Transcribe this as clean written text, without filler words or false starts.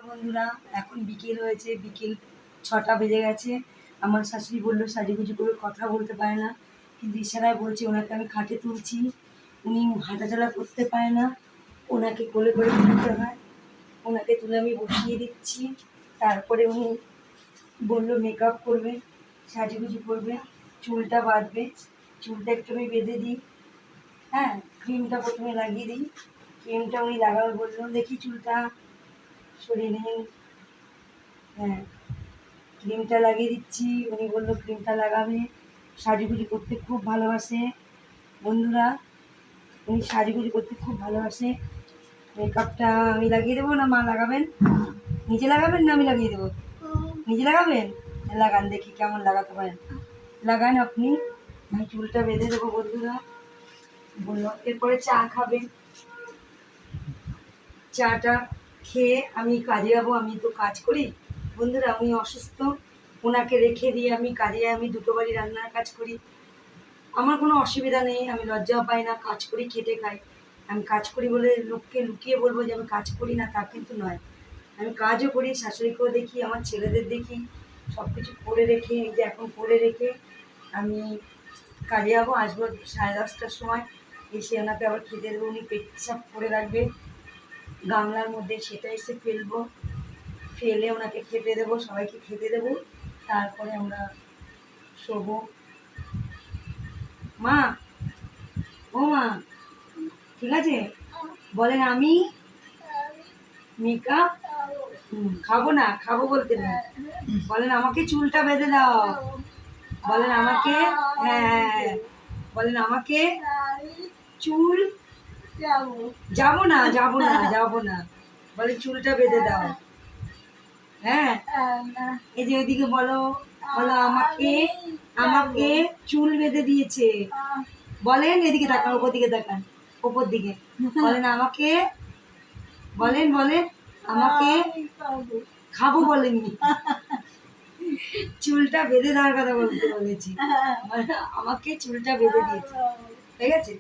বন্ধুরা, এখন বিকেল হয়েছে, বিকেল 6টা বেজে গেছে। আমার শাশুড়ি বললো সাজুগুজু করে কথা বলতে পারে না, কিন্তু ইশারায় বলছি। ওনাকে আমি খাটে তুলছি, উনি হাঁটাচলা করতে পারে না, ওনাকে কোলে করে তুলতে হয়। ওনাকে তুলে আমি বসিয়ে দিচ্ছি। তারপরে উনি বললো মেকআপ করবে, সাজুগুজু করবে, চুলটা বাঁধবে। চুলটা একটু আমি বেঁধে দিই। হ্যাঁ, ক্রিমটা প্রথমে লাগিয়ে দিই। ক্রিমটা উনি লাগাবে বললো, দেখি চুলটা সরিয়ে নিন। হ্যাঁ, ক্রিমটা লাগিয়ে দিচ্ছি। উনি বললো ক্রিমটা লাগাবে। সাজুগুজু করতে খুব ভালোবাসে বন্ধুরা, উনি সাজুগুজু করতে খুব ভালোবাসে। মেকআপটা আমি লাগিয়ে দেবো না মা লাগাবেন? নিজে লাগাবেন না আমি লাগিয়ে দেবো? নিজে লাগাবেন? লাগান, দেখি কেমন লাগাতে পারেন। লাগান আপনি। আমি চুলটা বেঁধে দেবো বন্ধুরা। বললো এরপরে চা খাবেন। চাটা খেয়ে আমি কাজে যাবো। আমি তো কাজ করি বন্ধুরা, উনি অসুস্থ, ওনাকে রেখে দিয়ে আমি কাজে যাই। আমি দুটো বাড়ি রান্নার কাজ করি, আমার কোনো অসুবিধা নেই, আমি লজ্জাও পাই না। কাজ করি, খেটে খাই। আমি কাজ করি বলে লোককে লুকিয়ে বলবো যে আমি কাজ করি না, তা কিন্তু নয়। আমি কাজও করি, শাশুড়িকেও দেখি, আমার ছেলেদের দেখি, সব কিছু করে রেখে, এই যে এখন করে রেখে আমি কাজে যাবো। আসবো 10:30টার সময়, এসে ওনাকে আবার খেতে দেবো। উনি পেচ্ছাপ করে রাখবে গামলার মধ্যে, সেটা এসে ফেলবো, ফেলে ওনাকে খেতে দেবো, সবাইকে খেতে দেবো। তারপরে আমরা শোবো। মা, ও মা, ঠিক আছে? বলেন আমি মেকআপ খাবো না, খাবো বলতে নেই। বলেন আমাকে চুলটা বেঁধে দাও। বলেন আমাকে, হ্যাঁ বলেন আমাকে চুল, যাবো না, যাবো না, যাবো না। বলেন চুলটা বেঁধে দাও। হ্যাঁ, এই যে ওইদিকে বলো, বলো আমাকে, আমাকে চুল বেঁধে দিয়েছে। বলেন এদিকে তাকান, ওপর দিকে তাকান, ওপর দিকে বলেন আমাকে, বলেন বলেন আমাকে খাবো বলেননি, চুলটা বেঁধে দেওয়ার কথা বলতে বলেছি। আমাকে চুলটা বেঁধে দিয়েছে, ঠিক আছে?